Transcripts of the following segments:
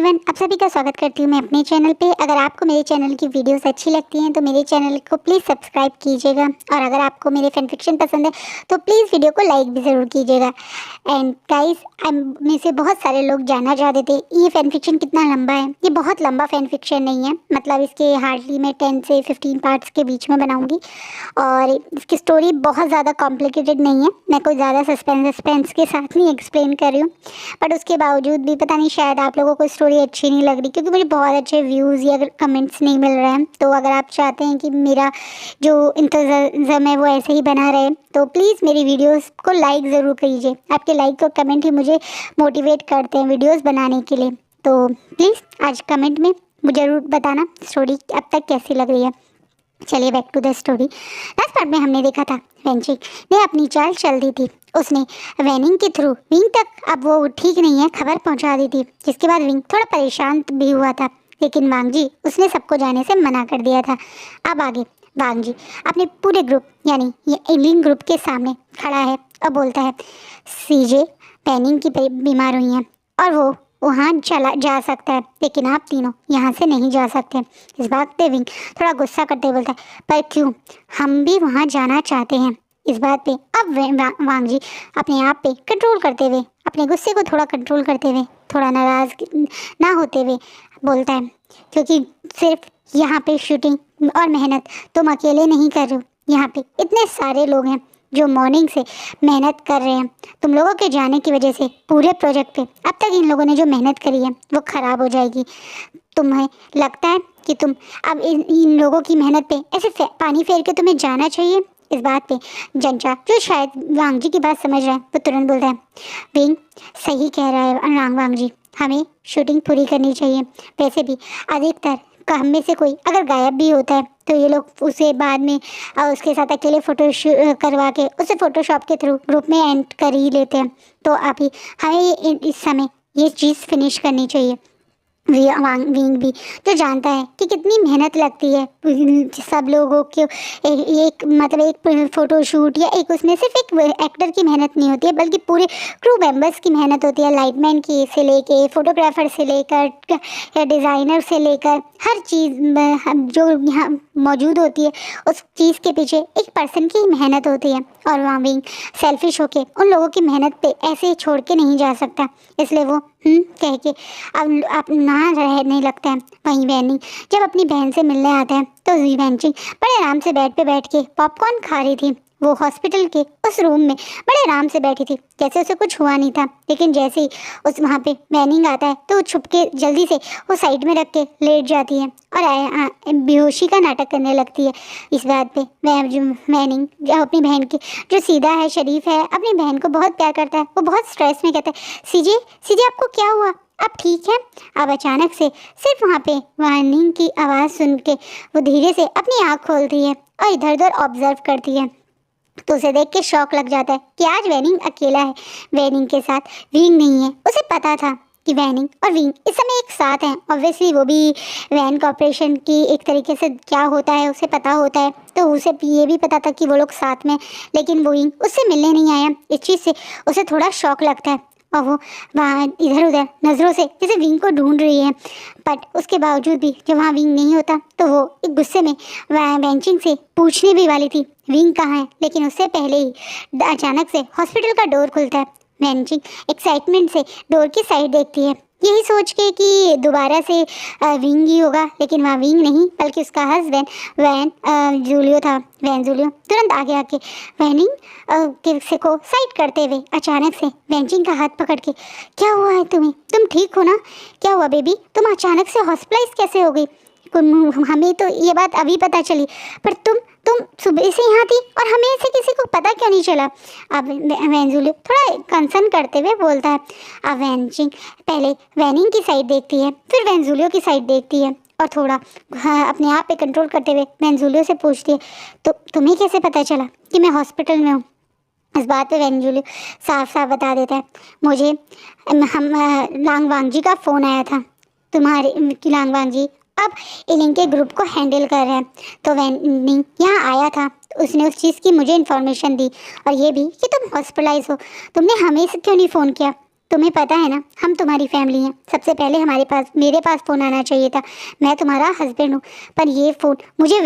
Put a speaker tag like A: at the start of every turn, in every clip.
A: Everyone, आप सभी का स्वागत करती हूँ मैं अपने चैनल पे। अगर आपको मेरे चैनल की वीडियोस अच्छी लगती हैं तो मेरे चैनल को प्लीज़ सब्सक्राइब कीजिएगा, और अगर आपको मेरे फैन फिक्शन पसंद है तो प्लीज़ वीडियो को लाइक भी ज़रूर कीजिएगा। एंड गाइस, में से बहुत सारे लोग जानना चाहते थे ये फैन फिक्शन कितना लंबा है। ये बहुत लंबा फैन फिक्शन नहीं है, मतलब इसके हार्डली मैं 10 से 15 पार्ट्स के बीच में बनाऊँगी, और इसकी स्टोरी बहुत ज़्यादा कॉम्प्लिकेटेड नहीं है। मैं कोई ज़्यादा सस्पेंस के साथ नहीं एक्सप्लेन कर रही हूँ, बट उसके बावजूद भी पता नहीं शायद आप लोगों को स्टोरी अच्छी नहीं लग रही, क्योंकि मुझे बहुत अच्छे व्यूज़ या कमेंट्स नहीं मिल रहे हैं। तो अगर आप चाहते हैं कि मेरा जो इंतज़ाम है वो ऐसे ही बना रहे तो प्लीज़ मेरी वीडियोस को लाइक ज़रूर कीजिए। आपके लाइक और कमेंट ही मुझे मोटिवेट करते हैं वीडियोस बनाने के लिए। तो प्लीज़ आज कमेंट में मुझे ज़रूर बताना स्टोरी अब तक कैसी लग रही है। चलिए back to the story. Last part में हमने देखा था वेंचिंग ने अपनी चाल चल दी थी। उसने वैनिंग के थ्रू विंग तक अब वो ठीक नहीं है खबर पहुंचा दी थी, जिसके बाद विंग थोड़ा परेशान भी हुआ था, लेकिन वांगजी उसने सबको जाने से मना कर दिया था। अब आगे वांगजी अपने पूरे ग्रुप यानी ये एलिंग ग्रुप के सामने खड़ा है और बोलता है सीजे पैनिंग की बीमार हुई हैं और वो वहाँ चला जा सकता है, लेकिन आप तीनों यहाँ से नहीं जा सकते। इस बात पे विंग थोड़ा गुस्सा करते बोलता है पर क्यों, हम भी वहाँ जाना चाहते हैं। इस बात पे अब वांगजी अपने आप पे कंट्रोल करते हुए, अपने गुस्से को थोड़ा कंट्रोल करते हुए, थोड़ा नाराज ना होते हुए बोलता है क्योंकि सिर्फ यहाँ पे शूटिंग और मेहनत तुम अकेले नहीं कर रहे हो, यहाँ पे इतने सारे लोग हैं जो मॉर्निंग से मेहनत कर रहे हैं। तुम लोगों के जाने की वजह से पूरे प्रोजेक्ट पे अब तक इन लोगों ने जो मेहनत करी है वो ख़राब हो जाएगी। तुम्हें लगता है कि तुम अब इन लोगों की मेहनत पे ऐसे पानी फेर के तुम्हें जाना चाहिए। इस बात पे जंचा, जो शायद वांगजी की बात समझ रहा है, वो तुरंत बोलता है विंग सही कह रहा है वांगजी, हमें शूटिंग पूरी करनी चाहिए। वैसे भी अधिकतर हम में से कोई अगर गायब भी होता है तो ये लोग उसे बाद में उसके साथ अकेले फ़ोटो करवा के उसे फ़ोटोशॉप के थ्रू ग्रुप में एंड कर ही लेते हैं। तो अभी हमें इस समय ये चीज़ फिनिश करनी चाहिए। विंग भी जो जानता है कि कितनी मेहनत लगती है सब लोगों के एक मतलब एक फ़ोटोशूट या एक उसमें सिर्फ एक एक्टर की मेहनत नहीं होती है, बल्कि पूरे क्रू मेंबर्स की मेहनत होती है। लाइटमैन की से लेके फोटोग्राफर से लेकर या डिज़ाइनर से लेकर हर चीज़ जो यहाँ मौजूद होती है उस चीज़ के पीछे एक पर्सन की मेहनत होती है। और वहाँ विंग सेल्फिश होके उन लोगों की मेहनत पे ऐसे ही छोड़ के नहीं जा सकता, इसलिए वो कह के अब ना रहने लगता है। वहीं वैनी जब अपनी बहन से मिलने आता है तो वेंचिंग बड़े आराम से बेड पे बैठ के पॉपकॉर्न खा रही थी। वो हॉस्पिटल के उस रूम में बड़े आराम से बैठी थी, जैसे उसे कुछ हुआ नहीं था। लेकिन जैसे ही उस वहाँ पे वैनिंग आता है तो वो छुप के जल्दी से वो साइड में रख के लेट जाती है और बेहोशी का नाटक करने लगती है। इस बात पे वैनिंग जो अपनी बहन की जो सीधा है, शरीफ है, अपनी बहन को बहुत प्यार करता है, वो बहुत स्ट्रेस में कहता है सीजे सीजे आपको क्या हुआ, अब ठीक है। अब अचानक से सिर्फ वहाँ पे वार्निंग की आवाज़ सुन के वो धीरे से अपनी आँख खोलती है और इधर उधर ऑब्जर्व करती है, तो उसे देख के शौक लग जाता है कि आज वैनिंग अकेला है, वैनिंग के साथ विंग नहीं है। उसे पता था कि वैनिंग और विंग इस समय एक साथ हैं। ऑब्वियसली वो भी वैन कॉर्पोरेशन की एक तरीके से क्या होता है उसे पता होता है, तो उसे ये भी पता था कि वो लोग साथ में, लेकिन वो विंग उससे मिलने नहीं आया। इस चीज़ से उसे थोड़ा शौक लगता है और वो वहाँ इधर उधर नज़रों से जैसे विंग को ढूंढ रही है, बट उसके बावजूद भी जब वहाँ विंग नहीं होता तो वो एक गुस्से में वेंचिंग से पूछने भी वाली थी विंग कहाँ है, लेकिन उससे पहले ही अचानक से हॉस्पिटल का डोर खुलता है। वेंचिंग एक्साइटमेंट से डोर की साइड देखती है, यही सोच के कि दोबारा से विंग ही होगा, लेकिन वहाँ विंग नहीं बल्कि उसका हस्बैंड वैन जूलियो था। वैन जूलियो तुरंत आगे आके वैनिंग के को साइड करते हुए अचानक से वेंचिंग का हाथ पकड़ के क्या हुआ है तुम्हें, तुम ठीक हो ना, क्या हुआ बेबी, तुम अचानक से हॉस्पिटलाइज कैसे हो गई, हमें तो ये बात अभी पता चली, पर तुम सुबह से यहाँ थी और हमें से किसी को पता क्यों नहीं चला। अब वेंजुलियो थोड़ा कंसर्न करते हुए बोलता है। अब वेंचिंग पहले वैनिंग की साइड देखती है, फिर वेंजुलियो की साइड देखती है और थोड़ा अपने आप पे कंट्रोल करते हुए वेंजुलियो से पूछती है तो तुम्हें कैसे पता चला कि मैं हॉस्पिटल में हूँ। इस बात पे वेंजुलियो साफ साफ बता देता है मुझे लांग वांगजी का फ़ोन आया था, तुम्हारे लांग वांगजी अब इलिंग के ग्रुप को हैंडल कर रहे हैं, तो वैनिंग यहाँ आया था, उसने उस चीज़ की मुझे इन्फॉर्मेशन दी और ये भी कि तुम हॉस्पिटलाइज हो, तुमने हमें से क्यों नहीं फ़ोन किया। तुम्हें पता है ना, हम तुम्हारी फैमिली हैं। सबसे पहले मेरे पास फ़ोन आना चाहिए था। मैं तुम्हारा हस्बैंड हूँ, पर ये फ़ोन मुझे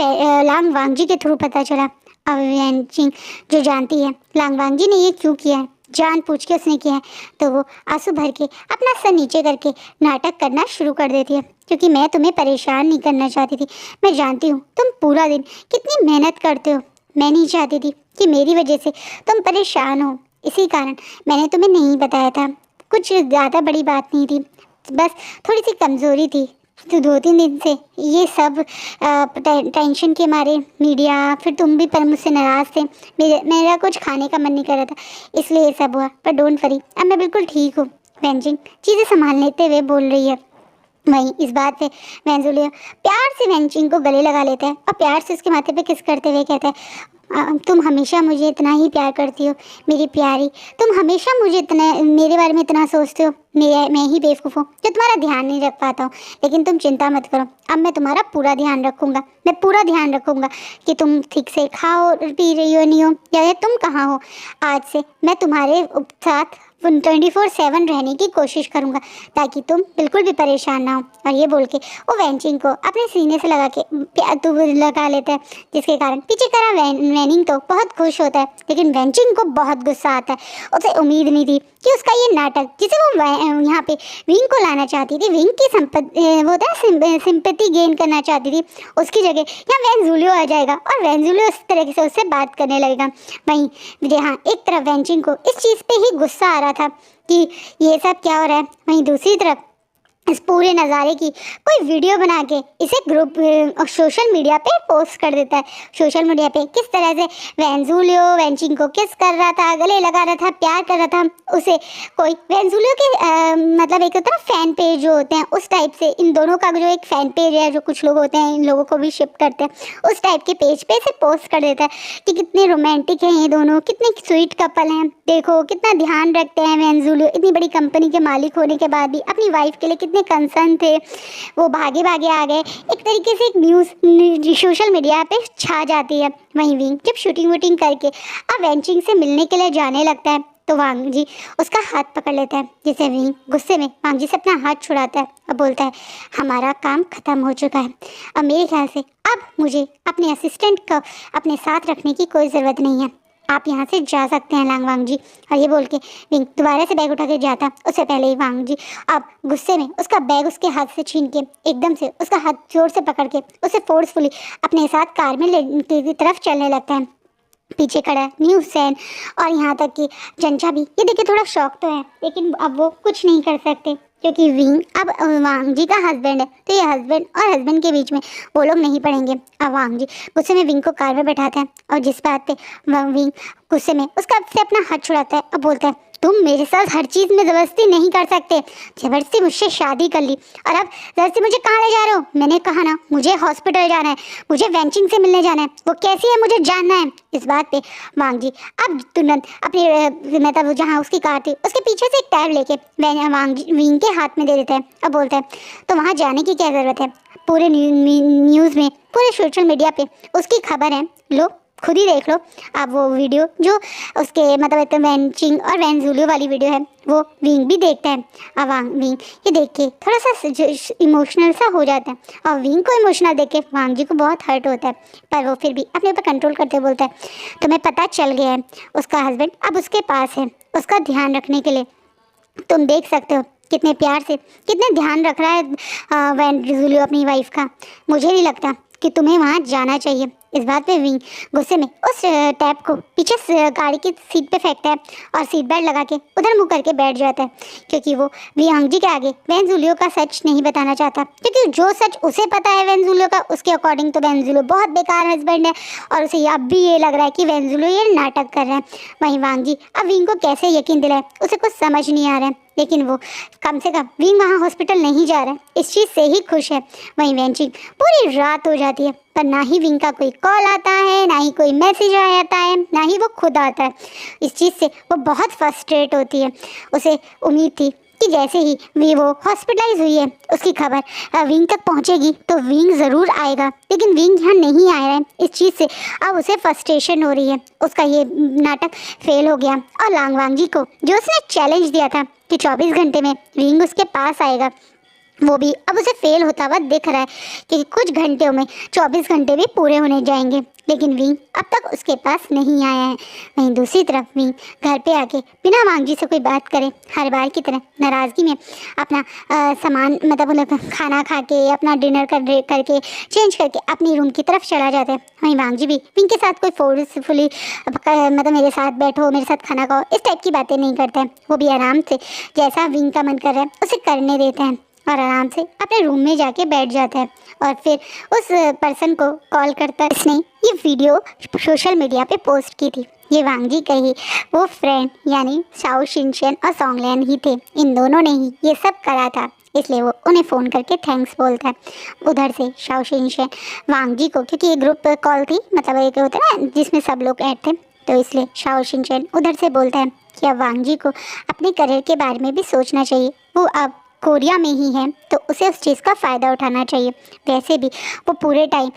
A: लांग वांगजी के थ्रू पता चला। अब वैनचिंग जो जानती है लांग वांगजी ने ये क्यों किया है, जान पूछ के उसने किया है, तो वो आंसू भर के अपना सर नीचे करके नाटक करना शुरू कर देती है। क्योंकि मैं तुम्हें परेशान नहीं करना चाहती थी। मैं जानती हूँ तुम पूरा दिन कितनी मेहनत करते हो। मैं नहीं चाहती थी कि मेरी वजह से तुम परेशान हो, इसी कारण मैंने तुम्हें नहीं बताया था। कुछ ज़्यादा बड़ी बात नहीं थी, बस थोड़ी सी कमज़ोरी थी। तो 2-3 दिन से ये सब टेंशन के मारे मीडिया, फिर तुम भी पर मुझसे नाराज़ थे। मेरा कुछ खाने का मन नहीं कर रहा था, इसलिए ये सब हुआ। पर डोंट वरी, अब मैं बिल्कुल ठीक हूँ। वेंजिंग चीज़ें संभाल लेते हुए बोल रही है। वहीं इस बात पे वेंजुलिया प्यार से वेंचिंग को गले लगा लेता है और प्यार से उसके माथे पे किस करते हुए कहता है, तुम हमेशा मुझे इतना ही प्यार करती हो मेरी प्यारी। तुम हमेशा मुझे इतना, मेरे बारे में इतना सोचते हो। मैं ही बेवकूफ़ हूँ जो तुम्हारा ध्यान नहीं रख पाता हूँ। लेकिन तुम चिंता मत करो, अब मैं तुम्हारा पूरा ध्यान रखूँगा। मैं पूरा ध्यान रखूँगा कि तुम ठीक से खाओ पी रही हो नहीं हो, या तुम कहाँ हो। आज से मैं तुम्हारे साथ 24/7 रहने की कोशिश करूँगा, ताकि तुम बिल्कुल भी परेशान ना हो। और ये बोल के वो वेंचिंग को अपने सीने से लगा लेता है, जिसके कारण पीछे करा वैनिंग तो बहुत खुश होता है। लेकिन वेंचिंग को बहुत गुस्सा आता है। उसे उम्मीद नहीं थी कि उसका ये नाटक, जिसे वो यहाँ पे विंग को लाना चाहती थी, विंग की सिंपैथी गेन करना चाहती थी, उसकी जगह यहाँ वेंजुलियो आ जाएगा और वेंजुलियो इस तरह से उससे बात करने लगेगा। वहीं जहाँ एक तरफ वेंचिंग को इस चीज़ पे ही गुस्सा आ रहा था कि ये सब क्या हो रहा है, वहीं दूसरी तरफ इस पूरे नज़ारे की कोई वीडियो बना के इसे ग्रुप सोशल मीडिया पे पोस्ट कर देता है। सोशल मीडिया पे किस तरह से वेंजुलियो वेंचिंग को किस कर रहा था, गले लगा रहा था, प्यार कर रहा था। उसे कोई वेंजुलियो के मतलब एक होता है फैन पेज जो होते हैं, उस टाइप से इन दोनों का जो एक फ़ैन पेज है, जो कुछ लोग होते हैं इन लोगों को भी शिफ्ट करते हैं, उस टाइप के पेज पे इसे पोस्ट कर देता है कि कितने रोमांटिक हैं ये दोनों, कितने स्वीट कपल हैं, देखो कितना ध्यान रखते हैं वेंजुलियो। इतनी बड़ी कंपनी के मालिक होने के बाद भी अपनी वाइफ के लिए कितने कंसर्न थे, वो भागे भागे आ गए। एक तरीके से एक न्यूज़ सोशल मीडिया पे छा जाती है। वहीं विंग जब शूटिंग वूटिंग करके अब वेंचिंग से मिलने के लिए जाने लगता है, तो वांग जी उसका हाथ पकड़ लेता है, जिसे विंग गुस्से में वांग जी से अपना हाथ छुड़ाता है और बोलता है, हमारा काम ख़त्म हो चुका है। अब मेरे ख्याल से अब मुझे अपने असिस्टेंट को अपने साथ रखने की कोई ज़रूरत नहीं है, आप यहाँ से जा सकते हैं लांग वांग जी। और ये बोल के विंग दोबारा से बैग उठा के जाता, उससे पहले ही वांग जी अब गुस्से में उसका बैग उसके हाथ से छीन के एकदम से उसका हाथ जोर से पकड़ के उसे फोर्सफुली अपने साथ कार में की तरफ चलने लगता है। पीछे खड़ा न्यू सैन और यहाँ तक कि चंचा भी ये देखिए थोड़ा शौक तो है, लेकिन अब वो कुछ नहीं कर सकते क्योंकि विंग अब वांग जी का हस्बैंड है। तो ये हस्बैंड और हस्बैंड के बीच में वो लोग नहीं पड़ेंगे। अब वांग जी गुस्से में विंग को कार में बैठाते हैं और जिस बात पे विंग गुस्से में उसका से अपना हाथ छुड़ाता है और बोलता है, तुम मेरे साथ हर चीज़ में ज़बरदस्ती नहीं कर सकते। ज़बरदस्ती मुझसे शादी कर ली और अब ज़बरदस्ती मुझे कहाँ ले जा रहे हो? मैंने कहा ना मुझे हॉस्पिटल जाना है, मुझे वेंचिंग से मिलने जाना है, वो कैसी है मुझे जानना है। इस बात पे वांग जी अब तुरंत अपनी मतलब जहाँ उसकी कार थी उसके पीछे से एक टैब लेके विंग के हाथ में दे देता है और बोलता है, तो वहाँ जाने की क्या ज़रूरत है, पूरे न्यूज़ में पूरे सोशल मीडिया पे उसकी खबर है, लो खुद ही देख लो। अब वो वीडियो जो उसके मतलब वेंचिंग और वेंजुलियो वाली वीडियो है वो विंग भी देखता है। अब विंग ये देख के थोड़ा सा इमोशनल सा हो जाता है और विंग को इमोशनल देख के वांग जी को बहुत हर्ट होता है, पर वो फिर भी अपने ऊपर कंट्रोल करते बोलता है, तुम्हें पता चल गया है उसका हस्बैंड अब उसके पास है, उसका ध्यान रखने के लिए। तुम देख सकते हो कितने प्यार से कितने ध्यान रख रहा है वेंजुलियो अपनी वाइफ का। मुझे नहीं लगता कि तुम्हें वहाँ जाना चाहिए। इस बात पे विंग गुस्से में उस टैब को पीछे गाड़ी की सीट पे फेंकता है और सीट बेल्ट लगा के उधर मुँह करके बैठ जाता है, क्योंकि वो वांग जी के आगे वेंजुलियो का सच नहीं बताना चाहता। क्योंकि जो सच उसे पता है वेंजुलियो का, उसके अकॉर्डिंग तो वेंजुलियो बहुत बेकार हस्बैंड है और उसे अब भी ये लग रहा है कि वेंजुलियो ये नाटक कर रहा है। वहीं वांग जी अब विंग को कैसे यकीन दिलाए, उसे कुछ समझ नहीं आ रहा है, लेकिन वो कम से कम विंग वहाँ हॉस्पिटल नहीं जा रहा है, इस चीज़ से ही खुश है। वहीं वेंचिंग पूरी रात हो जाती है पर ना ही विंग का कोई कॉल आता है, ना ही कोई मैसेज आता है, ना ही वो खुद आता है। इस चीज़ से वो बहुत फ्रस्ट्रेट होती है। उसे उम्मीद थी कि जैसे ही वो हॉस्पिटलाइज हुई है उसकी खबर विंग तक पहुंचेगी तो विंग ज़रूर आएगा, लेकिन विंग यहाँ नहीं आया है। इस चीज़ से अब उसे फ्रस्ट्रेशन हो रही है, उसका ये नाटक फेल हो गया। और लांग वांग जी को जो उसने चैलेंज दिया था कि 24 घंटे में विंग उसके पास आएगा, वो भी अब उसे फेल होता हुआ दिख रहा है कि कुछ घंटों में 24 घंटे भी पूरे होने जाएंगे, लेकिन विंग अब तक उसके पास नहीं आया है। वहीं दूसरी तरफ विंग घर पे आके बिना वांग जी से कोई बात करे हर बार की तरह नाराज़गी में अपना सामान मतलब खाना खा के अपना डिनर करके चेंज करके अपनी रूम की तरफ चला जाता है। वहीं वांग जी भी विंग के साथ कोई फोर्सफुली मतलब मेरे साथ बैठो, मेरे साथ खाना खाओ, इस टाइप की बातें नहीं करता है। वो भी आराम से जैसा विंग का मन कर रहा है उसे करने देते हैं और आराम से अपने रूम में जाके बैठ जाता है। और फिर उस पर्सन को कॉल करता है। इसने ये वीडियो सोशल मीडिया पे पोस्ट की थी। ये वांग जी का ही वो फ्रेंड यानी शाओ शिनचेन और सॉन्गलैन ही थे। इन दोनों ने ही ये सब करा था, इसलिए वो उन्हें फ़ोन करके थैंक्स बोलता है। उधर से शाओ शिनचेन वांग जी को, क्योंकि ये ग्रुप कॉल थी, मतलब एक होता है ना जिसमें सब लोग ऐड थे, तो इसलिए शाओ शिनचेन उधर से बोलता है कि अब वांग जी को अपने करियर के बारे में भी सोचना चाहिए। वो अब कोरिया में ही है तो उसे उस चीज़ का फ़ायदा उठाना चाहिए। वैसे भी वो पूरे टाइम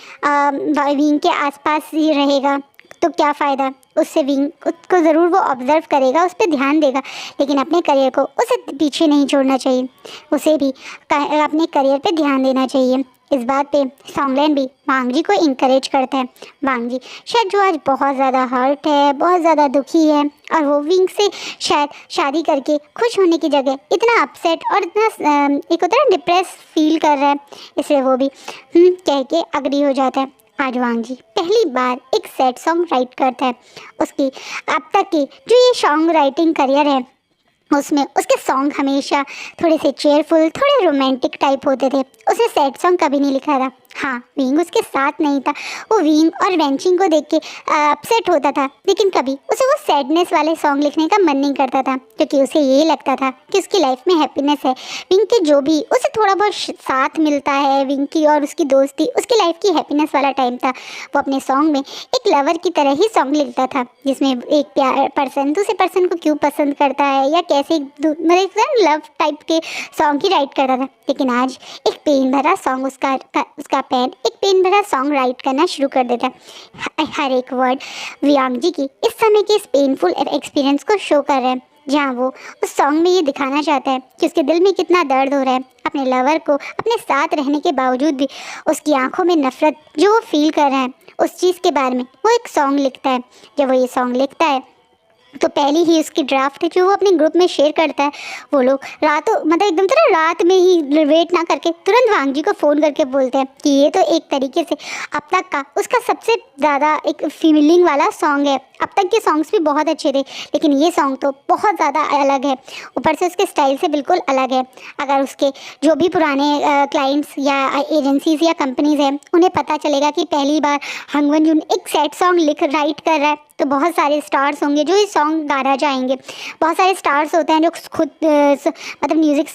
A: विंग के आसपास ही रहेगा तो क्या फ़ायदा, उससे विंग उसको ज़रूर वो ऑब्ज़र्व करेगा, उस पर ध्यान देगा, लेकिन अपने करियर को उसे पीछे नहीं छोड़ना चाहिए। उसे भी अपने करियर पे ध्यान देना चाहिए। इस बात पे सॉन्गलैन भी वांग जी को इंकरेज करता है। वांग जी शायद जो आज बहुत ज़्यादा हर्ट है, बहुत ज़्यादा दुखी है, और वो विंग से शायद शादी करके खुश होने की जगह इतना अपसेट और इतना एक होता है डिप्रेस फील कर रहा है, इसलिए वो भी कह के अग्री हो जाता है। आज वांग जी पहली बार एक सैड सॉन्ग राइट करता है। उसकी अब तक की जो ये सॉन्ग राइटिंग करियर है उसमें उसके सॉन्ग हमेशा थोड़े से चेयरफुल, थोड़े रोमांटिक टाइप होते थे। उसने सैड सॉन्ग कभी नहीं लिखा था। हाँ, विंग उसके साथ नहीं था, वो विंग और वेंचिंग को देख के अपसेट होता था, लेकिन कभी उसे वो सैडनेस वाले सॉन्ग लिखने का मन नहीं करता था, क्योंकि उसे यही लगता था कि उसकी लाइफ में हैप्पीनेस है। विंग के जो भी उसे थोड़ा बहुत साथ मिलता है, विंग की और उसकी दोस्ती उसकी लाइफ की हैप्पीनेस वाला टाइम था। वो अपने सॉन्ग में एक लवर की तरह ही सॉन्ग लिखता था, जिसमें एक प्यार पर्सन दूसरे पर्सन को क्यों पसंद करता है या कैसे मतलब लव टाइप के सॉन्ग ही राइट करता था। लेकिन आज एक पेन भरा सॉन्ग उसका पेन एक पेन भरा सॉन्ग राइट करना शुरू कर देता है। हर एक वर्ड वांग जी की इस समय के इस पेनफुल एक्सपीरियंस को शो कर रहा है, जहाँ वो उस सॉन्ग में ये दिखाना चाहता है कि उसके दिल में कितना दर्द हो रहा है अपने लवर को अपने साथ रहने के बावजूद भी। उसकी आंखों में नफरत जो वो फील कर रहा है उस चीज़ के बारे में वो एक सॉन्ग लिखता है। जब वो ये सॉन्ग लिखता है तो पहली ही उसकी ड्राफ्ट जो वो अपने ग्रुप में शेयर करता है, वो लोग रातों मतलब एकदम तरह रात में ही वेट ना करके तुरंत वांग जी को फ़ोन करके बोलते हैं कि ये तो एक तरीके से अब तक का उसका सबसे ज़्यादा एक फीलिंग वाला सॉन्ग है। अब तक के सॉन्ग्स भी बहुत अच्छे थे, लेकिन ये सॉन्ग तो बहुत ज़्यादा अलग है, ऊपर से उसके स्टाइल से बिल्कुल अलग है। अगर उसके जो भी पुराने क्लाइंट्स या एजेंसीज या कंपनीज हैं उन्हें पता चलेगा कि पहली बार हंगवन जून एक सैड सॉन्ग राइट कर रहा है, तो बहुत सारे स्टार्स होंगे जो ये सॉन्ग गाना चाहेंगे। बहुत सारे स्टार्स होते हैं जो खुद मतलब म्यूज़िक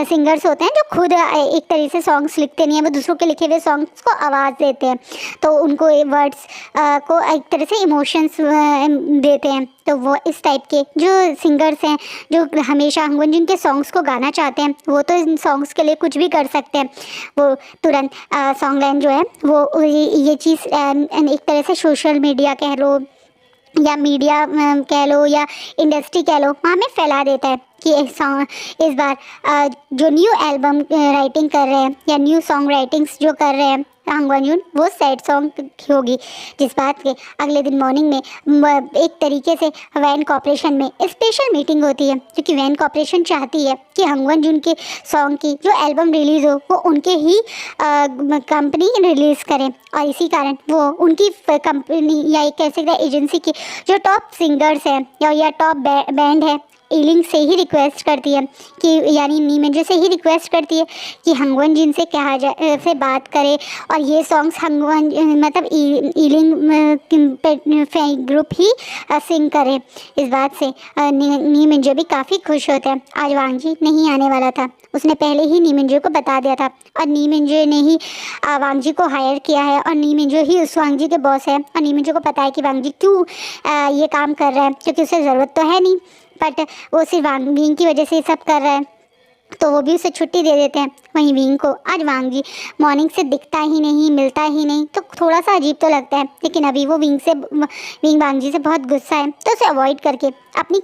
A: सिंगर्स होते हैं जो खुद एक तरीके से सॉन्ग्स लिखते नहीं हैं, वो दूसरों के लिखे हुए सॉन्ग्स को आवाज़ देते हैं, तो उनको वर्ड्स को एक तरह से इमोशंस देते हैं। तो वो इस टाइप के जो सिंगर्स हैं जो हमेशा हंगवन जून के सॉन्ग्स को गाना चाहते हैं, वो तो इन सॉन्ग्स के लिए कुछ भी कर सकते हैं। वो तुरंत सॉन्ग लाइन जो है वो ये चीज़ एक तरह से सोशल मीडिया कह लो या मीडिया कह लो या इंडस्ट्री कह लो, वहाँ में फैला देता है कि इस बार जो न्यू एल्बम राइटिंग कर रहे हैं या न्यू सॉन्ग राइटिंग्स जो कर रहे हैं हंगवन जून, वो सैड सॉन्ग होगी। जिस बात के अगले दिन मॉर्निंग में एक तरीके से वैन कॉर्पोरेशन में स्पेशल मीटिंग होती है, क्योंकि वैन कॉर्पोरेशन चाहती है कि हंगवन जून के सॉन्ग की जो एल्बम रिलीज़ हो वो उनके ही कंपनी रिलीज़ करें, और इसी कारण वो उनकी कंपनी या एक कह सकते हैं एजेंसी के जो टॉप सिंगर्स हैं या टॉप बैंड है ईलिंग से ही रिक्वेस्ट करती है कि यानी नी मिंजो से ही रिक्वेस्ट करती है कि हंगवन जिन से कहा जाए से बात करे और ये सॉन्ग्स हंगवन मतलब ईलिंग ग्रुप ही सिंग करे। इस बात से नी मिंजो भी काफ़ी खुश होते हैं। आज वांग जी नहीं आने वाला था, उसने पहले ही नी मिंजो को बता दिया था, और नी मिंजो ने ही वांग जी को हायर किया है, और नी मिंजो ही उस वांग जी के बॉस है, और नी मिंजो को पता है कि वांग जी क्यों ये काम कर रहा है, क्योंकि उसे ज़रूरत तो है नहीं, बट वो सिर्फ वांग की वजह से ये सब कर रहा है। तो वो भी उसे छुट्टी दे देते हैं। वहीं विंग को आज वांग जी मॉर्निंग से दिखता ही नहीं, मिलता ही नहीं, तो थोड़ा सा अजीब तो लगता है। लेकिन अभी वो विंग वांग जी से बहुत गुस्सा है, तो उसे अवॉइड करके अपनी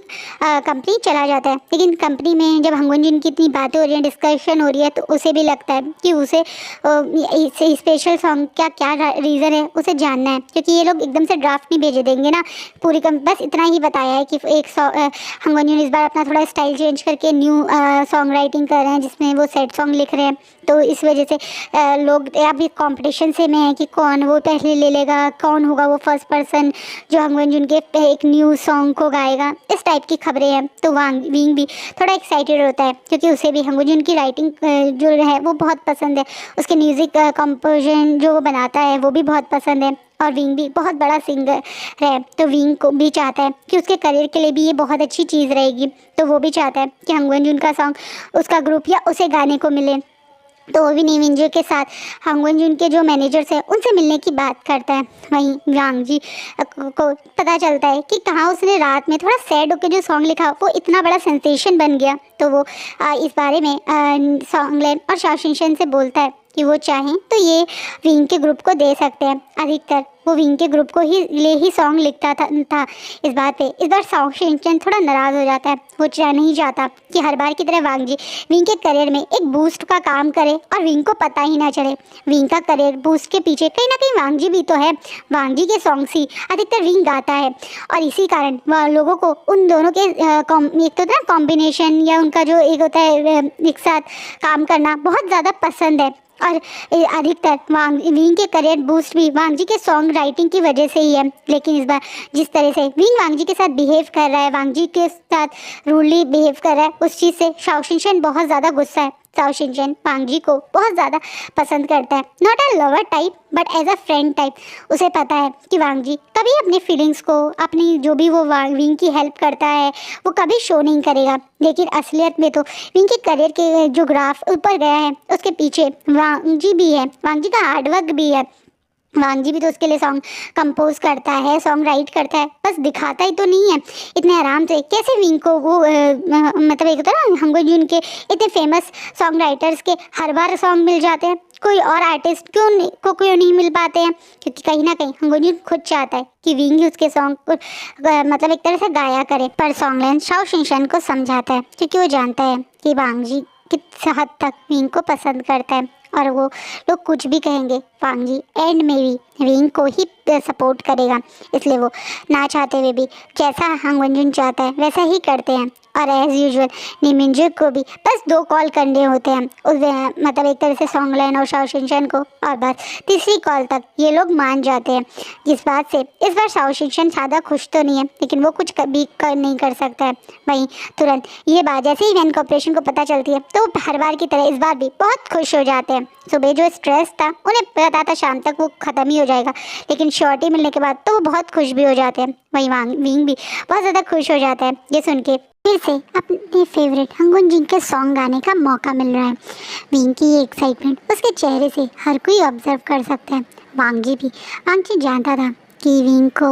A: कंपनी चला जाता है। लेकिन कंपनी में जब हंगुन जिन की इतनी बातें हो रही हैं, डिस्कशन हो रही है, तो उसे भी लगता है कि उसे स्पेशल सॉन्ग क्या क्या रीज़न है उसे जानना है, क्योंकि ये लोग एकदम से ड्राफ्ट नहीं भेजे देंगे ना पूरी बस इतना ही बताया है कि एक हंगुन जिन इस बार अपना थोड़ा स्टाइल चेंज करके न्यू सॉन्ग राइटिंग कर रहे हैं, जिसमें वो सैड सॉन्ग लिख रहे हैं। तो इस वजह से लोग अभी कंपटीशन से में है कि कौन वो पहले ले लेगा, कौन होगा वो फर्स्ट पर्सन जो हंगुन जिन के एक न्यू सॉन्ग को गाएगा। इस टाइप की खबरें हैं। तो विंग भी थोड़ा एक्साइटेड होता है, क्योंकि उसे भी हंगुन जिन की राइटिंग जो है वो बहुत पसंद है। उसके म्यूज़िक कंपोजिशन जो वो बनाता है वो भी बहुत पसंद है, और विंग भी बहुत बड़ा सिंगर है। तो विंग को भी चाहता है कि उसके करियर के लिए भी ये बहुत अच्छी चीज़ रहेगी। तो वो भी चाहता है कि हंगुन जिन का सॉन्ग उसका ग्रुप या उसे गाने को मिले। तो वो भी नीविंजो के साथ हंगुन जिन के जो मैनेजर्स हैं उनसे मिलने की बात करता है। वहीं वांग जी को पता चलता है कि कहाँ उसने रात में थोड़ा सैड होकर जो सॉन्ग लिखा वो इतना बड़ा सेंसेशन बन गया। तो वो इस बारे में सॉन्गलैंड और शाओशिनशन से बोलता है कि वो चाहें तो ये विंग के ग्रुप को दे सकते हैं। अधिकतर वो विंग के ग्रुप को ही सॉन्ग लिखता था इस बात पे। इस बार शाओशिनशन थोड़ा नाराज़ हो जाता है। वो नहीं चाहता कि हर बार की तरह वांग जी विंग के करियर में एक बूस्ट का काम करे और विंग को पता ही ना चले। विंग का करियर बूस्ट के पीछे कहीं ना कहीं वांग जी भी तो है। वांग जी के सॉन्ग्स ही अधिकतर विंग गाता है, और इसी कारण लोगों को उन दोनों के एक तो होता है कॉम्बिनेशन, या उनका जो एक होता है एक साथ काम करना बहुत ज़्यादा पसंद है। और अधिकतर विंग के करियर बूस्ट भी वांग जी के सॉन्ग राइटिंग की वजह से ही है। लेकिन इस बार जिस तरह से विंग वांग जी के साथ बिहेव कर रहा है, वांग जी के साथ रूडली बिहेव कर रहा है, उस चीज़ से शाओशिनशन बहुत ज़्यादा गुस्सा है। शाओशिनशन वांग जी को बहुत ज़्यादा पसंद करता है, not a lover type but as a friend type. उसे पता है कि वांग जी कभी अपनी फीलिंग्स को, अपनी जो भी वो विंग की हेल्प करता है वो कभी शो नहीं करेगा। लेकिन असलियत में तो विंग के करियर के जो ग्राफ ऊपर गया है उसके पीछे वांग जी भी है, वांग जी का हार्डवर्क भी है। वांग जी भी तो उसके लिए सॉन्ग कंपोज करता है, सॉन्ग राइट करता है, बस दिखाता ही तो नहीं है इतने आराम से। कैसे विंग को वो मतलब एक होता है ना हंगुन जिन के इतने फेमस सॉन्ग राइटर्स के हर बार सॉन्ग मिल जाते हैं, कोई और आर्टिस्ट क्यों नहीं मिल पाते हैं? क्योंकि कहीं ना कहीं हंगुन जिन खुद चाहता है कि विंग ही उसके सॉन्ग को मतलब एक तरह से गाया करे। पर सॉन्गलैंड शाओशिनशन को समझाता है, क्योंकि वो जानता है कि वांग जी किस हद तक विंग को पसंद करता है, और वो लोग कुछ भी कहेंगे वांग जी एंड में भी विंग को ही सपोर्ट करेगा। इसलिए वो ना चाहते हुए भी जैसा हंगुन जिन चाहता है वैसा ही करते हैं। और एज़ यूजुअल नीमिंजो को भी बस 2 कॉल करने होते हैं मतलब एक तरह से सॉन्गलैंड और शाओशिनशन को, और बस तीसरी कॉल तक ये लोग मान जाते हैं। जिस बात से इस बार शाओशिनशन ज़्यादा खुश तो नहीं है, लेकिन वो कुछ कभी नहीं कर सकता है। वहीं तुरंत ये बात जैसे ही वैन कॉर्पोरेशन को पता चलती है तो वो हर बार की तरह इस बार भी बहुत खुश हो जाते हैं। सुबह जो स्ट्रेस था उन्हें पता था शाम तक वो ख़त्म ही हो जाएगा, लेकिन श्योरिटी मिलने के बाद तो वो बहुत खुश भी हो जाते हैं। वहीं विंग भी बहुत ज़्यादा खुश हो जाता है ये सुन के फिर से अपने फेवरेट हंगुन जिन के सॉन्ग गाने का मौका मिल रहा है। विंग की ये एक्साइटमेंट उसके चेहरे से हर कोई ऑब्जर्व कर सकता है। वांग जी जानता था कि विंग को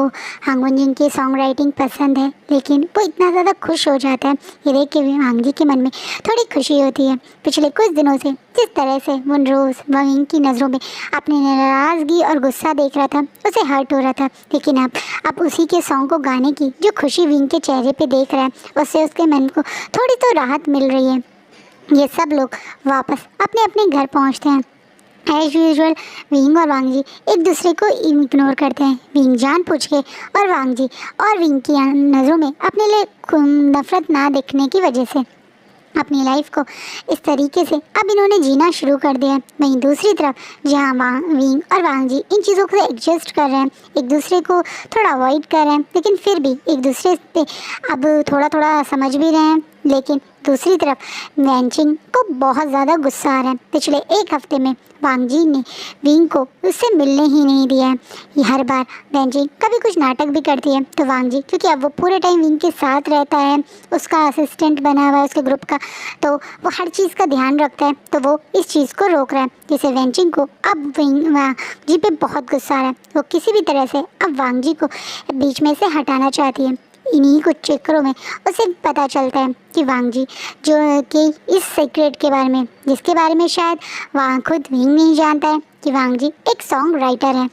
A: हंगुन जिन की सॉन्ग राइटिंग पसंद है, लेकिन वो इतना ज़्यादा खुश हो जाता है ये देख के वांग जी के मन में थोड़ी खुशी होती है। पिछले कुछ दिनों से जिस तरह से रोज़ विंग की नज़रों में अपनी नाराज़गी और गुस्सा देख रहा था उसे हर्ट हो रहा था, लेकिन अब उसी के सॉन्ग को गाने की जो खुशी विंग के चेहरे पे देख रहा है उससे उसके मन को थोड़ी तो राहत मिल रही है। ये सब लोग वापस अपने अपने घर पहुँचते हैं। एज यूजुअल विंग और वांग जी एक दूसरे को इग्नोर करते हैं, विंग जानबूझ के और वांग जी और विंग की नज़रों में अपने लिए नफरत ना दिखने की वजह से अपनी लाइफ को इस तरीके से अब इन्होंने जीना शुरू कर दिया। वहीं दूसरी तरफ जहाँ विंग और वांग जी इन चीज़ों को एडजस्ट कर रहे हैं, एक दूसरे को थोड़ा अवॉइड कर रहे हैं, लेकिन फिर भी एक दूसरे पे अब थोड़ा थोड़ा समझ भी रहे हैं। लेकिन दूसरी तरफ वैनचिंग को बहुत ज़्यादा गुस्सा आ रहा है। पिछले 1 हफ्ते में वांग जी ने विंग को उससे मिलने ही नहीं दिया है। ये हर बार वैनचिंग कभी कुछ नाटक भी करती है तो वांग जी क्योंकि अब वो पूरे टाइम विंग के साथ रहता है, उसका असिस्टेंट बना हुआ है उसके ग्रुप का, तो वो हर चीज़ का ध्यान रखता है, तो वो इस चीज़ को रोक रहा है, जिससे वैनचिंग को अब वांग जी पे बहुत गुस्सा आ रहा है। वो किसी भी तरह से अब वांग जी को बीच में से हटाना चाहती है। इन्हीं कुछ चक्करों में उसे पता चलता है कि वांग जी जो कि इस सीक्रेट के बारे में, जिसके बारे में शायद वहाँ खुद विंग नहीं जानता है, कि वांग जी एक सॉन्ग राइटर है।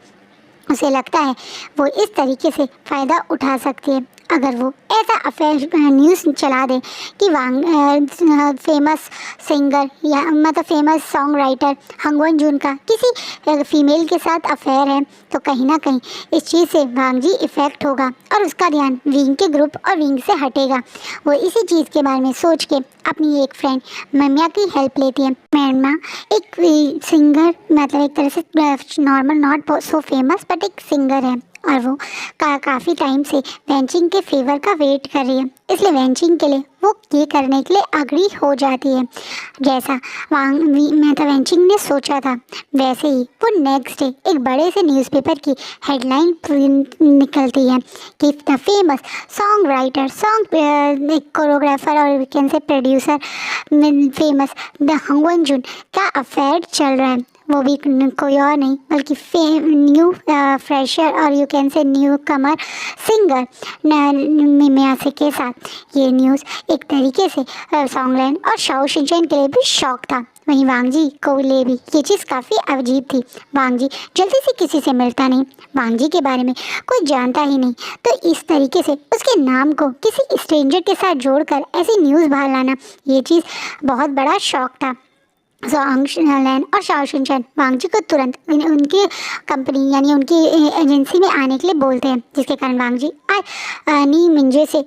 A: उसे लगता है वो इस तरीके से फ़ायदा उठा सकती है अगर वो ऐसा अफेयर न्यूज़ चला दे कि वांग फेमस सिंगर या मतलब फेमस सॉन्ग राइटर हंगवन जून का किसी फीमेल के साथ अफेयर है, तो कहीं ना कहीं इस चीज़ से वांग जी इफ़ेक्ट होगा और उसका ध्यान विंग के ग्रुप और विंग से हटेगा। वो इसी चीज़ के बारे में सोच के अपनी एक फ्रेंड ममिया की हेल्प लेती है। ममिया एक सिंगर, मतलब एक तरह से normal, not so famous, but एक सिंगर है और वो काफ़ी टाइम से वेंचिंग के फेवर का वेट कर रही है, इसलिए वेंचिंग के लिए वो ये करने के लिए अग्री हो जाती है। जैसा वेंचिंग ने सोचा था वैसे ही वो नेक्स्ट डे एक बड़े से न्यूज़पेपर की हेडलाइन निकलती है कि the famous song writer, song choreographer और can say producer famous the हंगवन जून का अफेयर चल रहा है। वो भी कोई और नहीं बल्कि न्यू फ्रेशर और you can say newcomer singer मिमियासे के साथ। ये न्यूज़ एक तरीके से सॉन्गलैंड और शाओ शिनचैन के लिए भी शौक था, वहीं वांग जी को लिए भी ये चीज़ काफ़ी अजीब थी। वांग जी जल्दी से किसी से मिलता नहीं, वांग जी के बारे में कोई जानता ही नहीं, तो इस तरीके से उसके नाम को किसी स्ट्रेंजर के साथ जोड़कर ऐसी न्यूज़ बाहर लाना, ये चीज़ बहुत बड़ा शौक था। सॉन्गलैंड और शाओ शिनचैन वांग जी को तुरंत उनकी कंपनी यानी उनकी एजेंसी में आने के लिए बोलते हैं, जिसके कारण वांग जी नी मिंजे से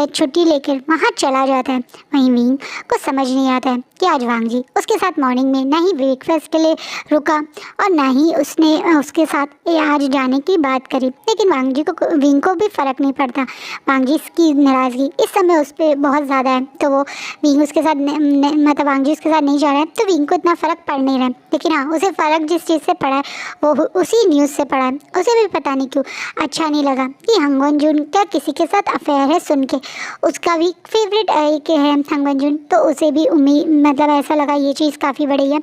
A: छुट्टी लेकर वहाँ चला जाता है। वहीं विंग को समझ नहीं आता है कि आज वांग जी उसके साथ मॉर्निंग में ना ही ब्रेकफास्ट के लिए रुका और ना ही उसने उसके साथ आज जाने की बात करी, लेकिन वांग जी को विंग को भी फ़र्क नहीं पड़ता। वांग जी की नाराज़गी इस समय उस पर बहुत ज़्यादा है, तो वो विंग उसके साथ मतलब वांग जी उसके साथ नहीं जा रहा है, तो विंग को इतना फ़र्क पड़ नहीं रहा है। लेकिन हाँ, उसे फ़र्क जिस चीज़ से पड़ा है वो उसी न्यूज़ से पड़ा है। उसे भी पता नहीं क्यों अच्छा नहीं लगा कि हंगवन जून का किसी के साथ अफेयर है सुन के। उसका भी फेवरेट एक है हंगवन जून, तो उसे भी उम्मीद मतलब ऐसा लगा ये चीज़ काफ़ी बड़ी है।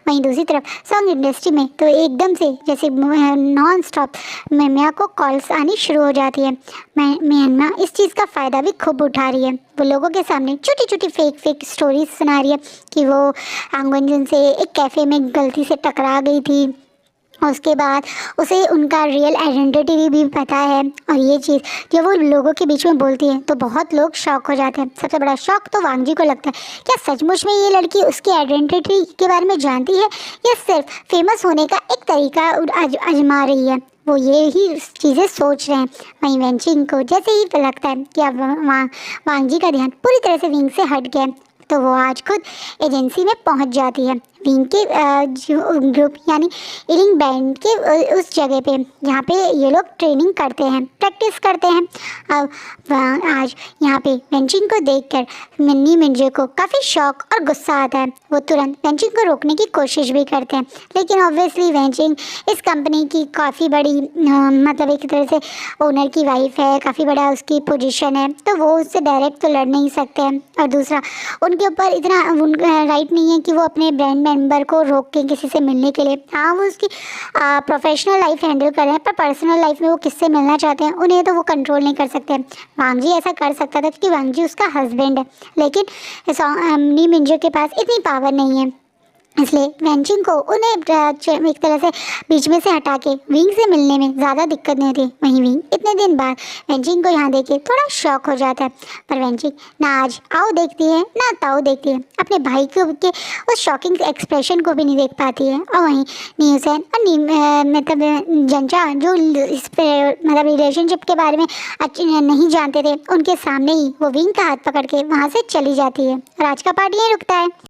A: वहीं दूसरी तरफ सॉन्ग इंडस्ट्री में तो एकदम से जैसे नॉन स्टॉप मिमिया को कॉल्स आनी शुरू हो जाती है। मिमिया इस चीज़ का फ़ायदा भी खूब उठा रही है। वो लोगों के सामने छोटी छोटी फेक स्टोरीज सुना रही है कि वो हंगवन जून से एक कैफ़े में गलती से टकरा गई थी, उसके बाद उसे उनका रियल आइडेंटिटी भी पता है। और ये चीज़ जब वो लोगों के बीच में बोलती है तो बहुत लोग शॉक हो जाते हैं। सबसे बड़ा शॉक तो वांग जी को लगता है, क्या सचमुच में ये लड़की उसकी आइडेंटिटी के बारे में जानती है या सिर्फ फेमस होने का एक तरीका आजमा रही है। वो ये ही चीज़ें सोच रहे हैं। वहीं वेंचिंग को जैसे ही लगता है कि अब वांग जी का ध्यान पूरी तरह से विंग से हट गया, तो वो आज खुद एजेंसी में पहुंच जाती है। विंग के जो ग्रुप यानी इलिंग बैंड के उस जगह पे जहाँ पे ये लोग ट्रेनिंग करते हैं, प्रैक्टिस करते हैं। अब आज यहाँ पे वेंचिंग को देखकर मिन्नी मिंजे को काफ़ी शौक और गुस्सा आता है। वो तुरंत वेंचिंग को रोकने की कोशिश भी करते हैं, लेकिन ऑब्वियसली वेंचिंग इस कंपनी की काफ़ी बड़ी मतलब एक तरह से ओनर की वाइफ है, काफ़ी बड़ा उसकी पोजीशन है, तो वो उससे डायरेक्ट तो लड़ नहीं सकते हैं। और दूसरा उनके ऊपर इतना राइट नहीं है कि वो अपने ब्रांड मेंबर को रोक के किसी से मिलने के लिए। हाँ, वो उसकी प्रोफेशनल लाइफ हैंडल कर रहे हैं, पर पर्सनल लाइफ में वो किससे मिलना चाहते हैं उन्हें तो वो कंट्रोल नहीं कर सकते। वांग जी ऐसा कर सकता था क्योंकि वांग जी उसका हस्बैंड है, लेकिन नी मिंजो के पास इतनी पावर नहीं है, इसलिए वेंचिंग को उन्हें एक तरह से बीच में से हटा के विंग से मिलने में ज़्यादा दिक्कत नहीं होती। वहीं विंग इतने दिन बाद वेंचिंग को यहाँ देखे थोड़ा शॉक हो जाता है, पर वेंचिंग ना आज आओ देखती है ना ताओ देखती है, अपने भाई के उस शॉकिंग एक्सप्रेशन को भी नहीं देख पाती है। और वहीं न्यूज़ैन और मतलब जंचा जो इस मतलब रिलेशनशिप के बारे में नहीं जानते थे, उनके सामने ही वो विंग का हाथ पकड़ के वहाँ से चली जाती है। और आज का पार्ट यहीं रुकता है।